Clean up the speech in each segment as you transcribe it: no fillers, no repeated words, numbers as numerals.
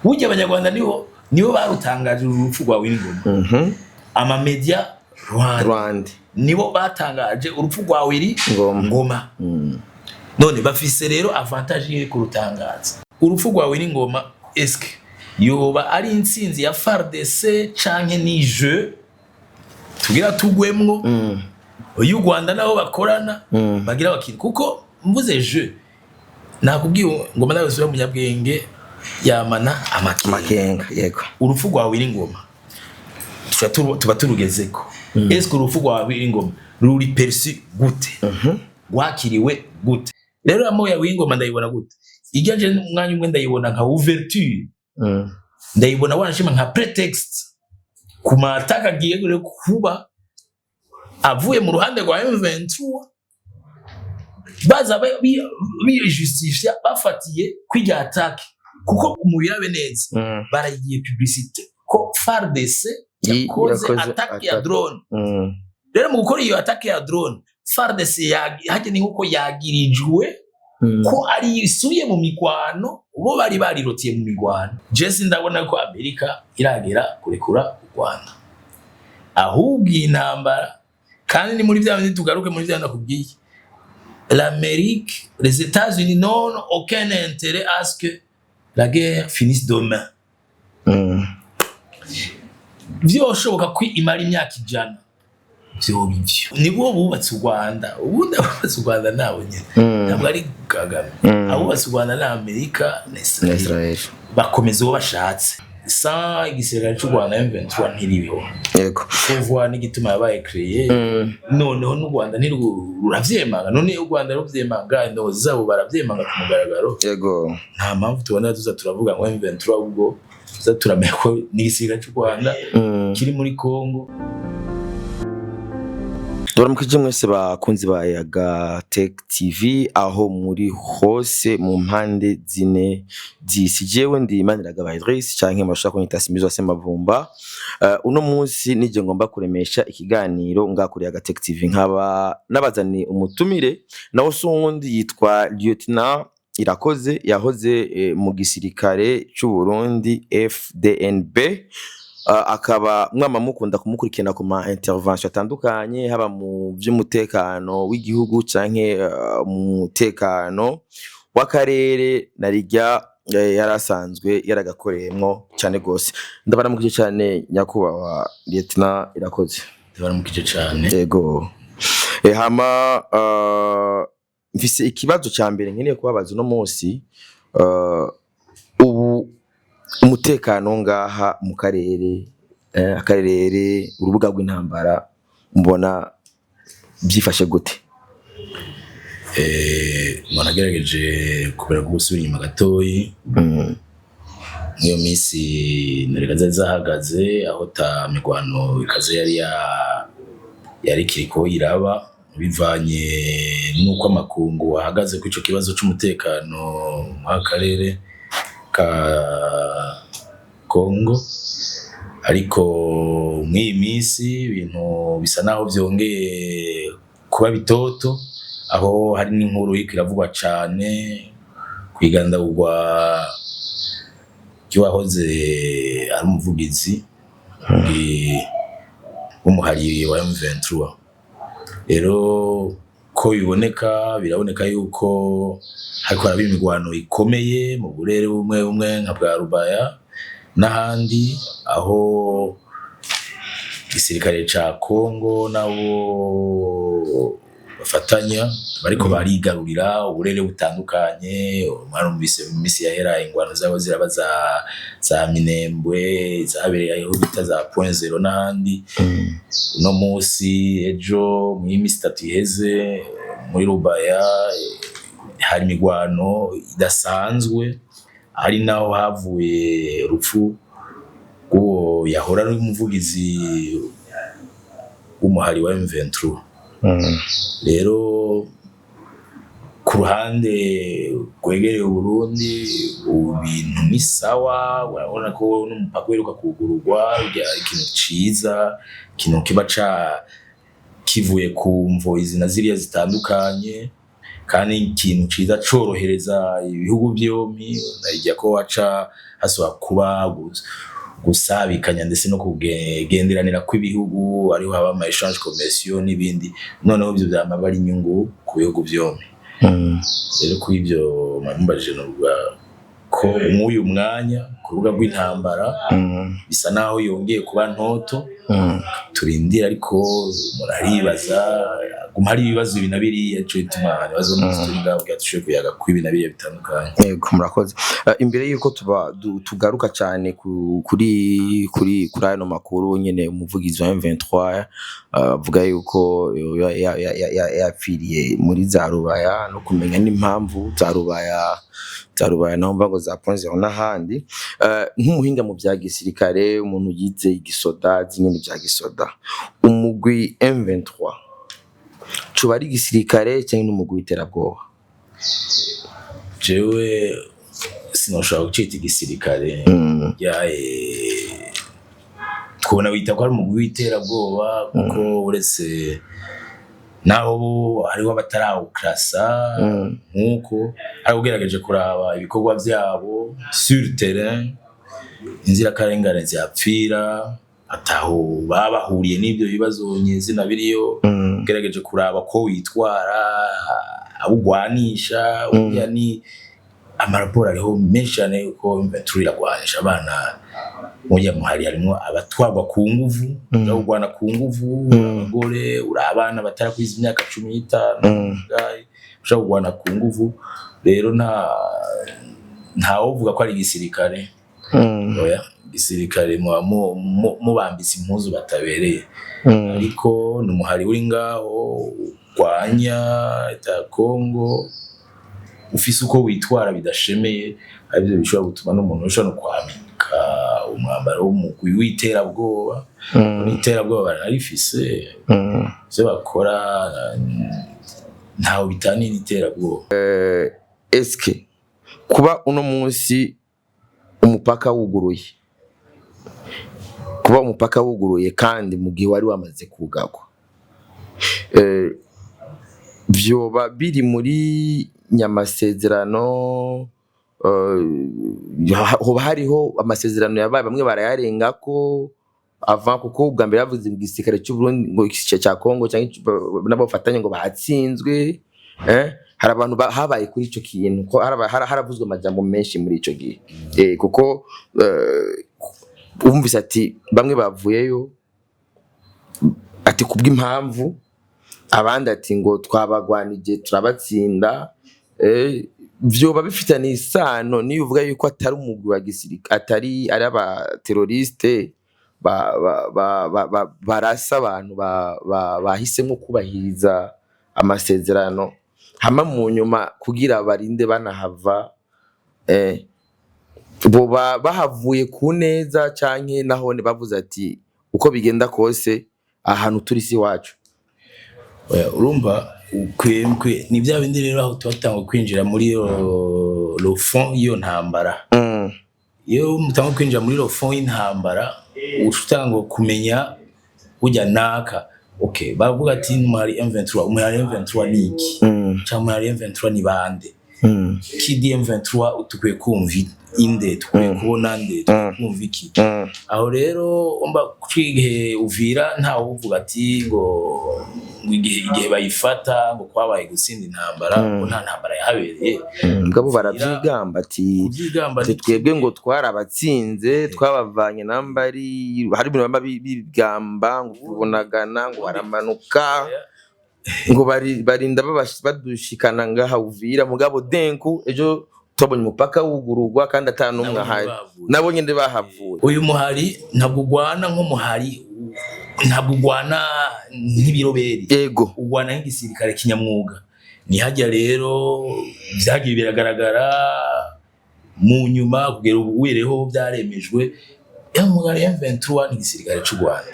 burya abanyarwanda nibo barutangaje urupfu rwa Wilingoma. Ama media Rwanda nibo batangaje urupfu rwa Wilingoma. None bafise rero avantage yo kurutangaza urupfu rwa Wilingoma. Eske yoba ari intsinzi ya FARDC canke ni jeu tugira tugwemwo uyu Rwanda nabo bakorana bagira bakiri kuko mvuze jeu nakubwiye ngo mwana wese umunyabwenge yamana amakenga yego urupfu rwa Wilingoma tuba turugezeko. Eske urupfu rwa Wilingoma ruri perçu gute wakiriwe gute? Rero amo ya Wilingoma ndayibona gute? Ijaje umwanya umwe ndayibona nka ouverture, ndayibona wanashima nka pretext kuma ataka giye kuba avuye mu ruhande rwa M23 baza justifia bafatiye kwijya attaque kuko umubirabe neza baragiye publicité ko FARDC yakoze attaque ya drone. Rero mu gukora iyo attaque ya drone FARDC haje ni nkuko yagirijwe ko ari isubiye mu migwano bo bari barirotiye mu migwano. Jesse ndabona ko Amerika iragera kurekura u Rwanda ahubwo intambara kandi ni muri bya tugaruke muri bya nakubwiye l'Amérique, les États-Unis n'ont aucun intérêt à ce que la guerre finisse demain. Vyoshoboka ko imara imyaka ijana byo bivyo nibo bubatse u Rwanda ubundi abubatse u Rwanda nawe nyene ntabwo ari Kagame abubatse u Rwanda na Amerika na Israel bakomeza uwo bashatse sa igisirikare cy'u Rwanda M23 ntiribiho yego kuvuga n'igituma yabaye créé noneho n'u Rwanda ntiruravyemanга none u Rwanda ruvyemanga ndo zabo baravyemanga ku mugaragaro yego nta mpamvu tubona tuza turavuga ngo M23 ubwo tuza turamenya ko n'igisirikare cy'u Rwanda kiri muri Kongo. Turamukije mwese bakunzi ba Yaga Tech TV aho muri hose mu mpande zine z'isi. Jewe ndi Maniragaba Idriss canke mashaka kunyita Simizo Semavumba. Uno munsi nije ngomba kuremesha ikiganiro ngakuri Yaga Tech TV nkaba nabazani umutumire nawo sundi yitwa Lieutenant Irakoze yahoze mu gisirikare cy'u Burundi FDNB. Akaba mwama mukunda kumukurikirana ku ma intervention atandukanye haba mu by'umutekano w'igihugu canke mu mutekano w'akarere narijya yarasanzwe yaragakoreyemo cyane gose. Ndabaramukije cyane nyakubahwa Lieutenant Irakoze. Ndabaramukije cyane yego. Hama mfise ikibazo cya mbere nkeneye kubabaza no munsi ubu umutekano ngaha mu karere akarere urubuga rw'intambara mbona byifashe gute? Managerageje kubera gusubira inyuma gatoyi niyo misi narekaza zahagaze aho ta migwano ikaze yari kiriko iraba bivanye nuko amakungu ahagaze ku ico kibazo c'umutekano mu karere ka Kongo, ariko mw'iyi misi ibintu bisa naho vyongeye kuba bitoto aho hari n'inkuru ikiravugwa cane kwigandagurwa cy'uwahoze ari umuvugizi w'umuhari wa M23. Rero ko biraboneka yuko hariko haraba imigwano ikomeye mu burere bumwe nka bwa Rubaya n'ahandi aho igisirikare ca Kongo nabo bafatanya bariko barigarurira uburere butandukanye. Umwana mu misi yahera ingwano zabo ziraba za Minembwe zabereye aho bita za Point Zero n'ahandi. No musi ejo mu misi 3 iheze muri Rubaya hari imigwano idasanzwe hari naho havuye rupfu uwo yahora ari umuvugizi w'umuhari wa M23. Rero ku ruhande rwegereye Burundi ibintu ni sawa, urabona ko n'umupaka weruka kugururwa ikintu ciza, ikintu kiba kivuye ku mvo izina ziriya zitandukanye, kandi ikintu ciza corohereza ibihugu byombi najya ko waca haswa kuba gusabikanya ndetse no kugenderanira kw'ibihugu ariho haba ama échange commerciaux n'ibindi noneho byo byama bari inyungu ku bihugu byombi. Rero kuri ibyo mambajije n'ubwa ko nk'uyu mwanya ku rubuga rw'intambara bisa naho yongeye kuba ntoto turindira ariko muraribaza guma hari ibibazo binabiri cyo bituma ibibazo n'uturinga bwatushoye kuyaga kw'ibinabiri bitandukanye. Yego murakoze. Imbere yuko tugaruka cyane kuri ano makuru nyene umuvugizi wa M23 avuga yuko yapfiriye muri za Rubaya no kumenya n'impamvu za Rubaya naho mbago za Point Zero n'ahandi nk'umuhinga mu bya gisirikare umuntu yize igisoda zinyine bya gisoda umugwi M23 cuba ari gisirikare cyangwa n'umugwi w'iterabwoba? Jewe sinoshaka gucita igisirikare twona wita ko ari umugwi w'iterabwoba kuko uretse naho hariho batarawukrasa nkuko ari ugerageje kuraba ibikorwa byabo sur terrain inzirakarengane zapfira ataho babahuriye n'ibyo bibazo nyezina biriyo ugerageje kuraba ko witwara abugwanisha yani amaraporo ariho menshi cyane uko turiragwanisha abana Oya muhari harimo abatwagwa ku nguvu uragwana ku nguvu abagore urabana batarakwiza imyaka 15 gayi uragwana ku nguvu rero nta uvuga ko ari gisirikare oya gisirikare mubambise impuzu batabereye ariko numuhari uri ngaho gwanya ta Kongo ufise uko witwara bidashemeye aribyo bishobora gutuma n'umuntu ushobora kwamika umwambaro w'umugwi w'iterabwoba n'iterabwoba barifise byo bakora ntaho bitaniye n'iterabwoba. Eske kuba uno munsi umupaka wuguruye kandi mu gihe wari wamaze kugagwa vyoba biri muri nyamasezerano hoba hariho amasezerano yabaye bamwe barayarenga ko ava kuko ubwa mbere yavuze igisirikare cy'u Burundi ngo igice cya Kongo cyangwa n'abafatanye ngo batsinzwe hari abantu habaye kuri ico kintu ko haravuzwe amajambo menshi muri ico gihe kuko umvise ati bamwe bavuyeyo ati kubw'impamvu abandi ati ngo twabagwanije turabatsinda vyoba bifitanye isano niyo uvuga yuko atari umugwi wa gisirikare atari ari aba terroriste barasa abantu bahisemo kubahiriza amasezerano hama mu nyuma kugira barinde banahava bo bahavuye ku neza canke nahone bavuze ati uko bigenda kose ahantu turi si wacu. Urumva kwemkwe ni bya bindi rero aho tubatanga kwinjira muri le fond iyo ntambara iyo mutanga kwinjira muri le fond y'intambara ushutanga kumenya ujya naka okay bavuga ati muri M23 ni iki cyangwa muri M23 ni bande kidi M23 utukwe kumva inde tukwe kubona nde kumva iki aho rero umba kwigihe uvira nta uvuga ati ngo igihe bayifata ngo kwabaye gutsinda intambara ngo nta ntambara yahabereye ngabo baravyigamba ati twebwe ngo twarabatsinze twabavanye nambari hari ibintu bamba bigamba ngo kubonagana ngo baramanuka ngo barinda badushikana ngaha uvira mugabo denku ejo tubonye umupaka wugurugwa kandi atanumwe ahari nabo nyende bahavuye. Uyu muhari ntabwo ugwana nk'umuhari ntabwo ugwana nk'ibiroberi yego ugwana nk'igisirikare kinyamwuga ni hajya rero byagiye biragaragara mu nyuma kugera ubuwireho byaremejwe y'umuhari M23 n'igisirikare cy'u Rwanda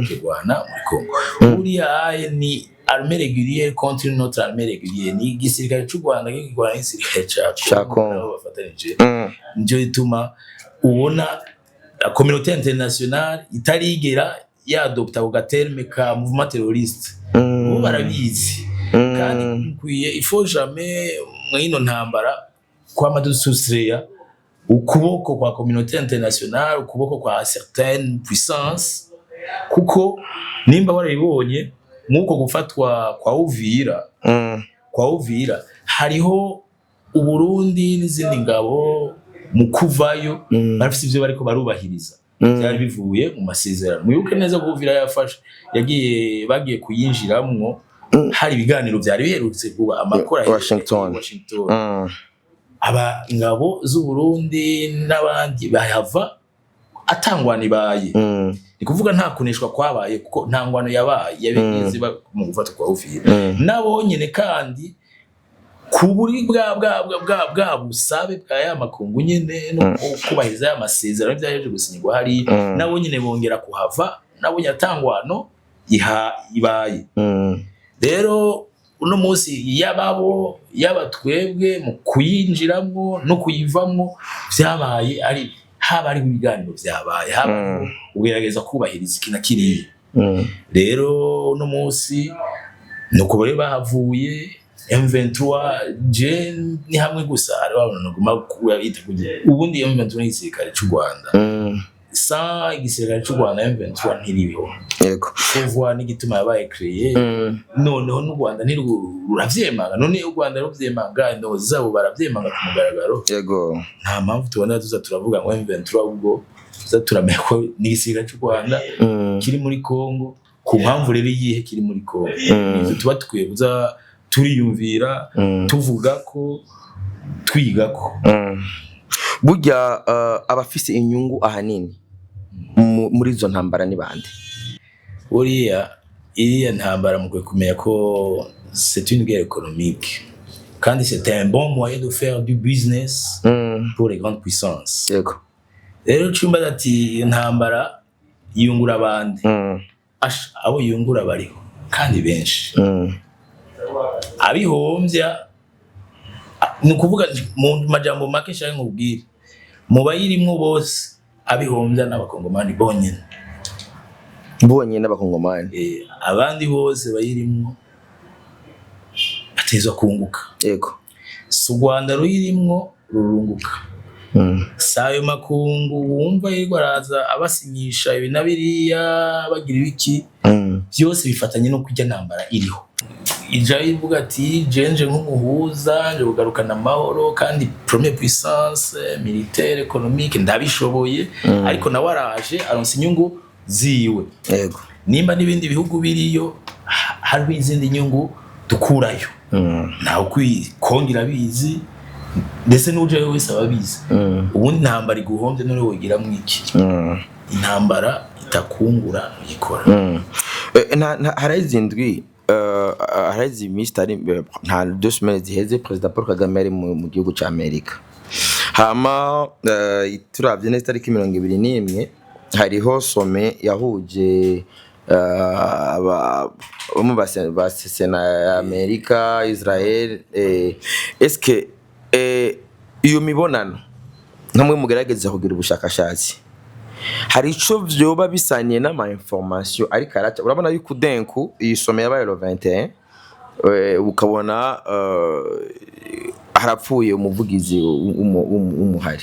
kigwana muri Kongo uriya ni armée régulière contre notre armée régulière ni gisirikare cy'u Rwanda gikigwana n'igisirikare cya Kongo bafatanije nje ituma ubona la communauté internationale itarigera yadopta ugaterme ka mouvement terroriste bo barabizi kandi nkwiye il faut jamais mwino ntambara kwa madususreya ukuboko kwa communauté internationale, ukuboko kwa certaines puissances, kuko nimba waribonye muko gufatwa kwa Uvira hariho Uburundi n'izindi ngabo mu kuvayo barafite ivyo bariko barubahiriza byari bivuye mu masezerano. Mwibuke neza ko Uvira yafashe bagiye kuyinjiramwo hari ibiganiro byari biherutse kuba amakora ya Washington. Aba ngabo z'u Burundi n'abandi bahava atangwani baye ni kuvuga nta kuneshwa kwabaye kuko nta ngwano yabaye yabigeze mu gufata kwa Uvira nabo nyene kandi kuburi bwa busabe bwa ya makungu nyene no kubahiriza amasezerano byaje gusinyirwa hari nabo nyene bongera kuhava nabo nyatangwano ibaye. Rero uno munsi yababo yabatwebwe mu kuyinjiramo no kuyivamo byabaye ari haba ari ibiganiro byabaye haba ugerageza kubahiriza ikina kiriye. Rero uno munsi nuko bari bahavuye M23 je ni hamwe gusa ari babona nguma kuyita kugira ubundi M23 n'isirikare cy'u Rwanda sa igisirikare cy'u Rwanda M23 ntiriho yego kuvuga n'igituma yabaye créé noneho n'u Rwanda ruravyemanga none u Rwanda ruvyemanga no zabo baravyemanga ku mugaragaro yego nta mpamvu tubona tuza turavuga ngo M23 ubwo tuza turamenya ko n'igisirikare cy'u Rwanda kiri muri Kongo ku mpamvu rero yihe kiri muri Kongo tuba tukwiye kuza turiyumvira tuvuga ko twiga ko burya abafise inyungu ahanini muri izo ntambara ni bande. Iriya ntambara mukwiye kumenya ko c'est une guerre économique kandi c'est un bon moyen de faire du business pour les grandes puissances. Yego rero cyumba ati ntambara yungura abandi abo yungura bariho kandi benshi abihombya ni kuvuga mu majambo make cyane nkubwire mu bayirimwo bose abihombya n'abakongomani bonyene n'abakongomani abandi bose bayirimwo batezwa kunguka. Yego su Rwanda ruyirimwo rurunguka sayo makungu wumva yirwa araza abasinyisha ibi nabiriya bagira ibiki byose bifatanye no kujya ntambara iriho ija ivuga ati jenje nk'umuhuza nje kugarukana amahoro kandi première puissance militaire économique ndabishoboye ariko nawe araje aronse inyungu ziwe. Yego nimba n'ibindi bihugu biriyo hari izindi nyungu dukurayo naho kwikongera bizi ndetse n'uje wese ababizi ubundi ntambara iguhombye none wogira mwiki intambara itakungura uyikora. Harazindwi harazi mistari nta 2 semaines ziheze President Paul Kagame ari mu gihugu ca Amerika hama turavye neza tariki 21 hariho some yahuje mu basena ya Amerika Israel eske iyo mibonano ntamwe mugerageza kugira ubushakashatsi hari ico vyoba bisaniye n'ama information ari karacha urabona yuko denku isome yabaye le 21 ukabona harapfuye umuvugizi umuhari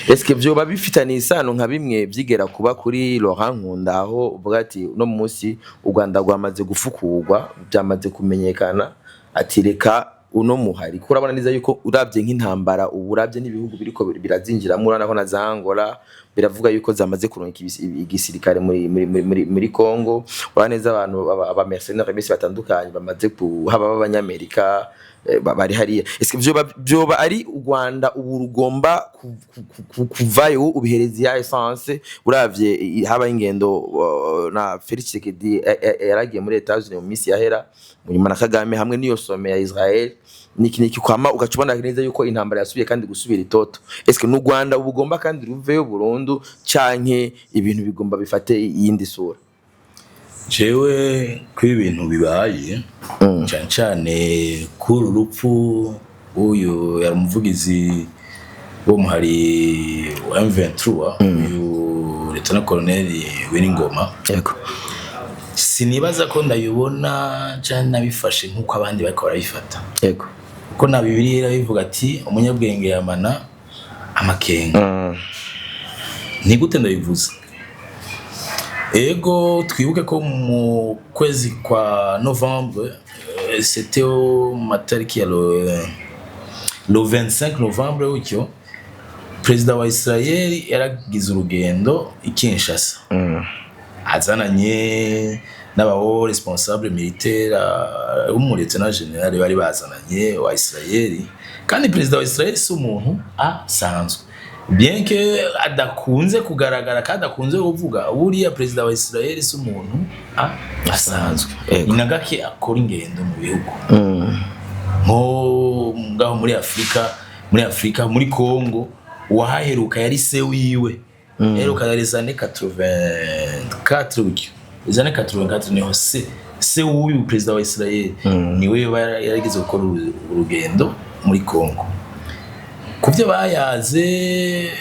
eske vyoba bifitaniye isano nka bimwe vyigera kuba kuri Laurent Nkunda aho uvuga ati no munsi u Rwanda rwamaze gufukurwa byamaze kumenyekana ati reka uno muhari kurabona niza yuko uravye nk'intambara uburavye n'ibihugu biriko birazinjira murana ko na Angola biravuga yuko zamaze kuronka igisirikare muri Kongo uraneza abantu aba mercenaires bese batandukanye bamaze haba b'abanyamerika bari hariya eske vyoba ari u Rwanda ubu rugomba kuvayo ubiherezi ya essence uravye haba ingendo na Felix Tshisekedi yaragiye muri Etats-Unis mu misi yahera munyuma na Kagame hamwe niyo some ya Israel niki kwama ugacubona neza yuko intambara yasubiye kandi gusubira itoto eske n'u Rwanda ubugomba kandi ruveyo burundu canke ibintu bigomba bifate yindi sura. Jewe kuri ibintu bibaye cyane kuri urupfu uyu yari umuvugizi wo muhari M23 uyu Lieutenant Colonel Winingoma. Yego sinibaza ko ndabibona cyane nabifashe nkuko abandi bariko barabifata. Yego. Ko na Bibiliya bivuga ati umunyabwenge yamana amakenga. Ni gute ndabivuze? Ego twibuke ko mu kwezi kwa Novembre c'était au matariki ya le 25 Novembre ucyo President wa Israel yaragize urugendo i Kinshasa. Azananye n'abaho responsable militaire umuretse general bari bazananye wa Israel, kandi President wa Israel si umuntu asanzwe, bien que adakunze kugaragara kandi akunze kuvuga buriya President wa Israel si umuntu asanzwe, inagake akora ingendo mu bihugu nko ngaho muri Afrika muri Congo wahaheruka yari se wiwe heruka yari zane 84 ucyo zane 84 niho se uyu President wa Israel niwe yarigeze gukora urugendo muri Congo. Kuvyo bayaze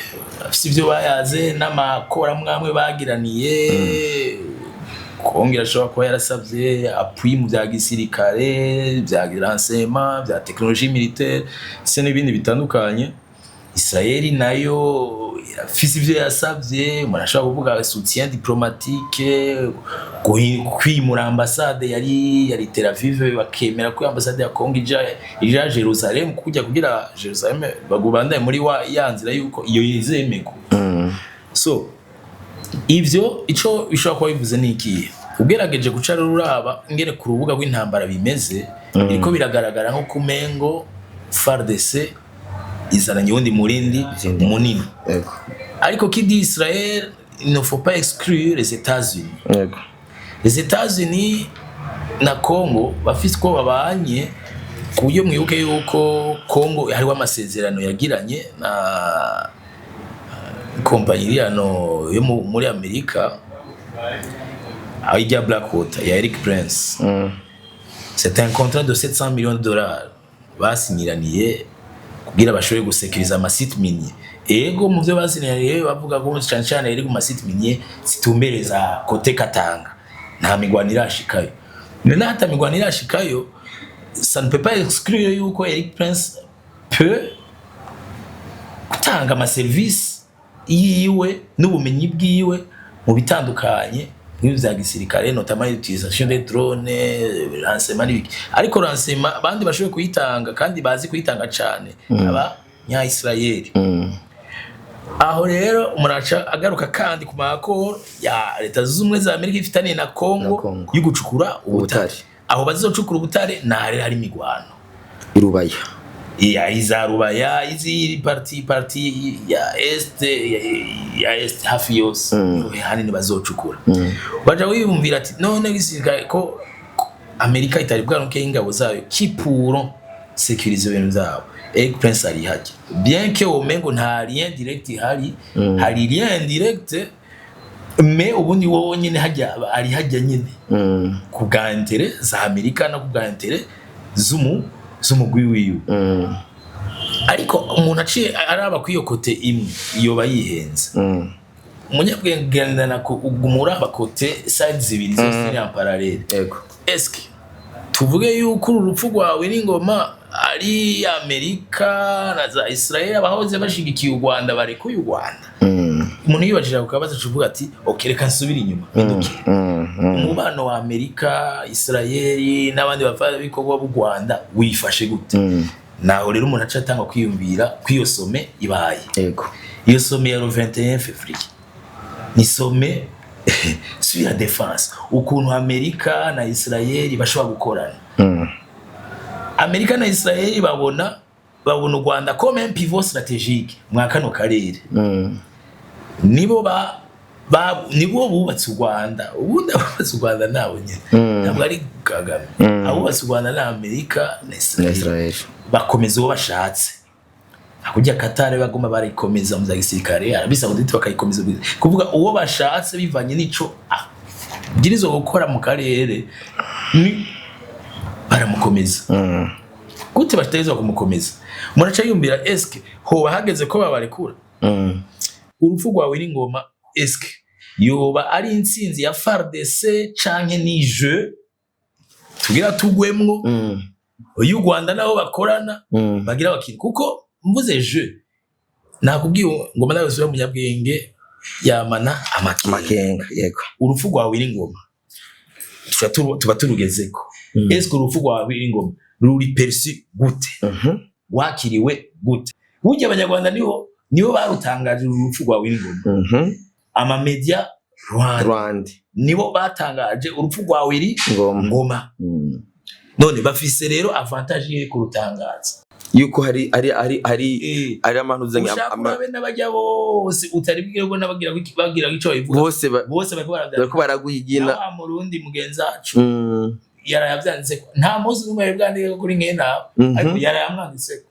afise ivyo bayaze n'amakora mwamwe bagiraniye kongera ashobora kuba yarasavye appui mu bya gisirikare bya renseignement bya technologie militaire se n'ibindi bitandukanye. Israeli nayo afise ivyo yasavye, murashaka kuvuga soutien diplomatique, kwimura ambassade yari Tel Aviv, bakemera ko ambassade ya Congo ija Jerusalem kugira Jerusalem bagubanda muri yanzira yuko iyo yizemeko. So ivyo ico bishobora kuba bivuze niki ugerageje guca ruraba ngene ku rubuga rw'intambara bimeze iriko biragaragara nko kumengo FARDC izananye wundi murindi munini. Yego. Ariko kidi Israel il ne faut pas exclure les États-Unis. Yego. Les États-Unis na Congo bafise ko babanye kuyo mwibuke yuko Congo hariho amasezerano yagiranye na kompanyi yo muri Amerika ayijya Blackwater ya Eric Prince. C'est un contrat de 700 millions de dollars basinyiraniye kugira bashobore gusekuriza amasite minier. Ego mu byo basinyiraniye bavuga ko cyane iri ku masite minier situmbereza kote Katanga nta migwanira ashikayo. None hata migwanira ashikayo ça ne peut pas exclure yuko Eric Prince peut gutanga ama service yiwe n'ubumenyi bwiwe mu bitandukanye nk'ivya gisirikare, notamment l'utilisation des drones, renseignement n'ibiki. Ariko renseignement abandi bashoboye kuyitanga kandi bazi kuyitanga cyane aba nya Israel. Aho rero umuraca agaruka kandi ku makoro ya Leta z'Ubumwe za Amerika ifitaniye na Congo y'ugucukura ubutare. Aho bazocukura ubutare nare hari migwano irubaya ya izarubaya izi parti ya est hafi yose hanini bazocukura. Baje wibumvira ati none gisirikare ko Amerika itari bwaronke ingabo zayo kipuro sécuriser ibintu zabo. Eric Prince ari haje, bien que omengo nta lien direct hari lien indirect, mais ubundi wowe nyine hajya ari hajya nyine ku bwa intérêt za Amerika no ku bwa intérêt z'umugwi wiwe. Ariko umuntu aciye araba kwiyo kote imwe iyo bayihenze umunyabwengana ko ugumura abakote sides zibiri zose ni en parallèle. Yego. Est-ce tuvuge yuko urupfu rwawe n'ingoma ari Amerika na za Israel abahoze bashigikiye u Rwanda barekuye u Rwanda? Umuntu yibajije kukabaza cuvuga ati okay reka nsubira inyuma induke umubano wa Amerika Israel n'abandi bafata bikorwa b'u Rwanda wifashe gute? Naho rero umuntu aca atanga kwiyumvira kwiyo some ibaye. Yego. Iyo some ya 21 février ni some sur la défense ukuntu Amerika na Israel bashobora gukorana. Amerika na Israel babona u Rwanda comme un pivot stratégique mwakano karere. Nibo nibo bubatse u Rwanda, ubundi abubatse u Rwanda nawe nyine ntabwo ari Kagame. Abubatse u Rwanda na Amerika na Israel bakomeza uwo bashatse. Akujya Qatar bagoma barikomeza mu gisirikare, Arabie Saoudite bakayikomeza kuvuga uwo bashatse bivanye n'ico girizo gukora mu karere ni baramukomeza. Gute bateza kumukomeza? Muraca yumbira eske ho bahageze ko babarekura? Urupfu rwawe n'ingoma eske yoba ari intsinzi ya FARDC canke ni jeu tugira tugwemwo uyu Rwanda nabo bakorana bagira bakiri kuko mvuze jeu nakubwiye ngoma nawe sura munyabwenge yamana amakenga yego urupfu rwa Wiringoma tuba turugezeko eske urupfu rwa Wiringoma ruri perçu gute wakiriwe gute burya abanyarwanda nibo barutangaje urupfu rwa Wiringoma ama media Rwanda nibo batangaje urupfu rwa Wiringoma none bafise rero avantage ye kurutangaza yuko hari abantu uzanye amabe n'abajya bose utari bwirego bagira ico bivuga bose bariko baraguhigina mu Rundi mugenzacu yarayavyanditse nta muzi numwe bwandike kuri nkena ariko yarayamwanditse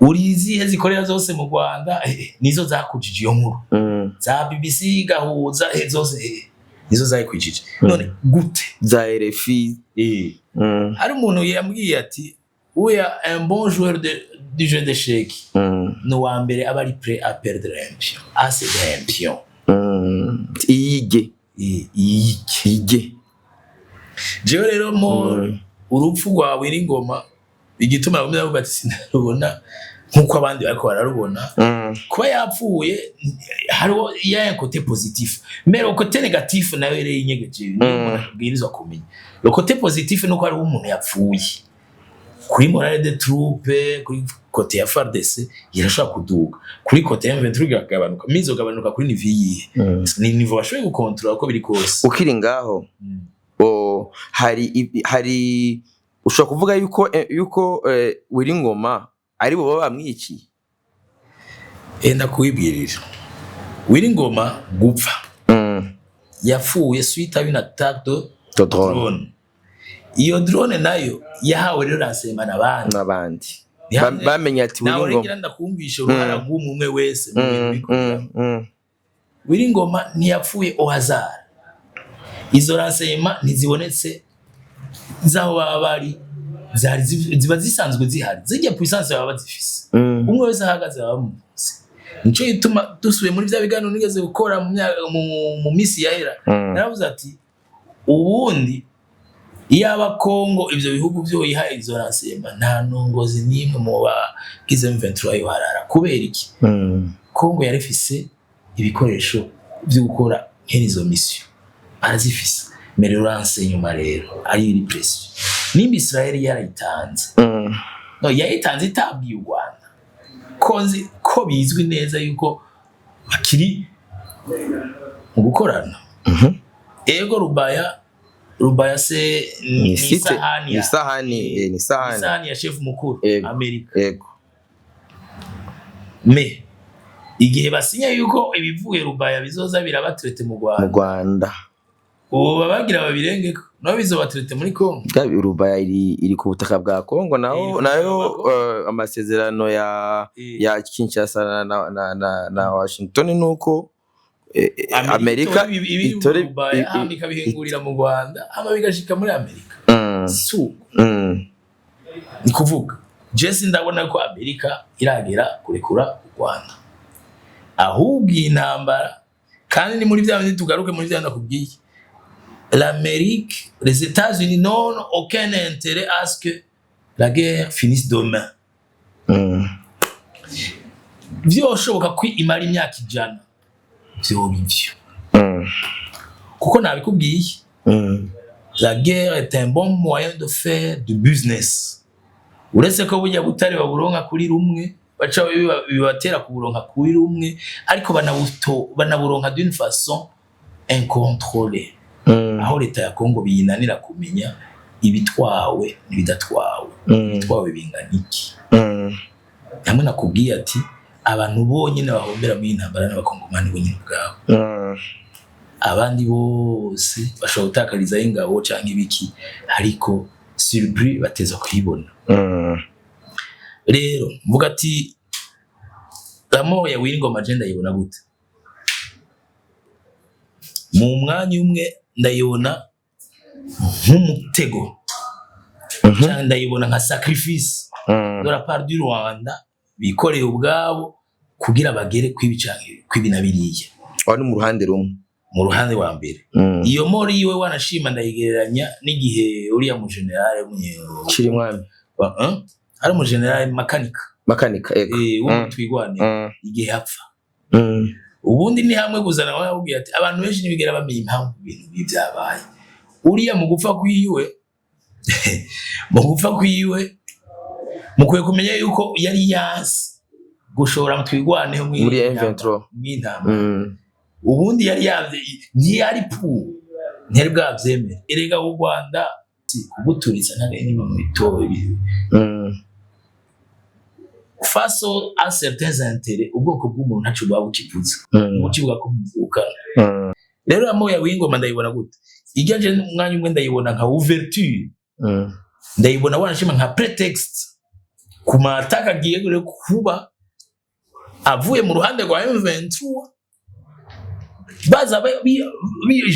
urizi zikorera zose mu Rwanda nizo zakujije iyo nkuru za BBC gahuza zose nizo zayikwijije none gute za RFI hari umuntu yambwiye ati uya un bon joueur du jeu d'échecs no wa mbere aba ari prêt à perdre un pion assez un pion iyige jewe rero mo urupfu rwa Wiringoma igituma bamwe bavuga ati sinarubona nkuko abandi bariko bararubona kuba yapfuye hariho ya côté positif mais le côté négatif nayo rero inyegeje bwirizwa kumenya le côté positif nuko hari umuntu yapfuye kuri morale de troupe kuri côté ya FARDC irashaka kuduga kuri côté ya M23 gagabanuka mizo gabanuka kuri niviye ni niveau bashoboye gukontrola ko biri kose ukiri ngaho hari ushobora kuvuga yuko Wiringoma ari bo bamwiciye enda kuibwirira Wiringoma gupfa yapfuye suite à une attaque de drone iyo drone nayo yahawe rero ransema n'abandi bamenye ati Wiringoma nawe ngira ndakumvisha uruhara rw'umwe wese Wiringoma ntiyapfuye au hasard izo ransema ntizibonetse zaho baba bari ziba zisanzwe zihari zijya puissance baba bazifise umwe wese ahagaze bamuzi nico ituma dusuye muri bya bigano nigeze gukora mu misi yahera naravuze ati ubundi iyaba Kongo ivyo bihugu byo yihaye izo ransema nta nongozi nimwe mu bagize M23 yo harara kubera iki Kongo yarifise ibikoresho byo gukora nk'izo mission arazifise mais renseignement rero ari repression nimba Israel yarayitanze no yayitanze itabwiye u Rwanda konzi ko bizwi neza yuko bakiri mu gukorana ego Rubaya se ni sahani ya chef mukuru Amerika ego me igihe basinya yuko ibivuye Rubaya bizoza birabatrete mu Rwanda ubu babagira babirengeko no bizobatrete muri Kongo gabi Rubaya iri ku butaka bwa Kongo nayo amasezerano ya Kinshasa na Washington nuko Amerika itore bikabihingurira mu Rwanda ama bigashika muri Amerika ni kuvuga Jesse ndabona ko Amerika iragera kurekura u Rwanda ahubwo intambara kandi ni muri bya bindi tugaruke muri bya nakubwiye l'Amérique, les États-Unis n'ont aucun intérêt à ce que la guerre finisse demain. Vyoshoboka ko imara imyaka 100 vyo bivyo. Kuko nabikubwiye. La guerre est un bon moyen de faire du business. Uretse ko burya butari baburonka kuri rumwe, baca bibatera kuburonka kuri rumwe, ariko banaburonka d'une façon incontrôlée. Aho leta ya Kongo biyinanira kumenya ibitwawe nibidatwawe ibitwawe bingana iki namwe nakubwiye ati abantu bonyine bahombera mu intambara n'abakongomani bonyine bwabo abandi bose bashobora gutakariza ingabo cyangwa ibiki ariko surprise bateza kwibona rero mvuga ati Ramo ya Wiringoma agenda yibona gute mu mwanya umwe ndayibona nk'umutego cyangwa ndayibona nka sacrifice de la part du Rwanda bikoreye ubwabo kugira bagere kwibinabiriye wari mu ruhande rumwe mu ruhande wa mbere iyo mori yiwe wanashima ndayigereranya n'igihe uriya mu general kiri mwami ari mu general makanika ego uwo twigwane igihe hapfa ubundi ni hamwe guzana wabwiye ati abantu benshi nibigera bamenye impamvu ibintu bibyabaye uriya mu gupfa kwiwe mukwiye kumenya yuko yari yasi gushora mu twigwaneho muri M23 mw'intama ubundi yari yavye ntiyari bwavyemere erega u Rwanda kuguturitsa ntagende mu bitobe face à certains intérêts ubwoko bw'umuntu ntacu bwa bukivuza ukivuga ko muvuka rero amoya w'ingoma ndayibona gute ijaje umwanya umwe ndayibona nka ouverture ndayibona wanashima nka pretext kuma ataka giye kuba avuye mu ruhande rwa M23 baza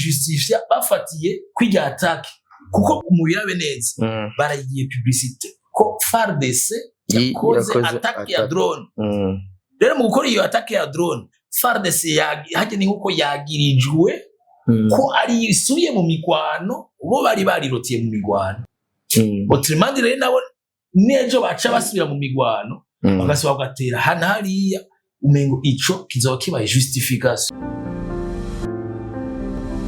justifia bafatiye kwijya attaque kuko umubirabe neza baragiye publicité ko FARDC yakoze attaque ya drone rero mu gukora iyo attaque ya drone FARDC haje ni nkuko yagirijwe ko ari isubiye mu migwano bo bari barirotiye mu migwano Otrimandi rero nabo nejo baca basubira mu migwano bagasaba gatera hana hariya umengo ico kizoba kibaye justification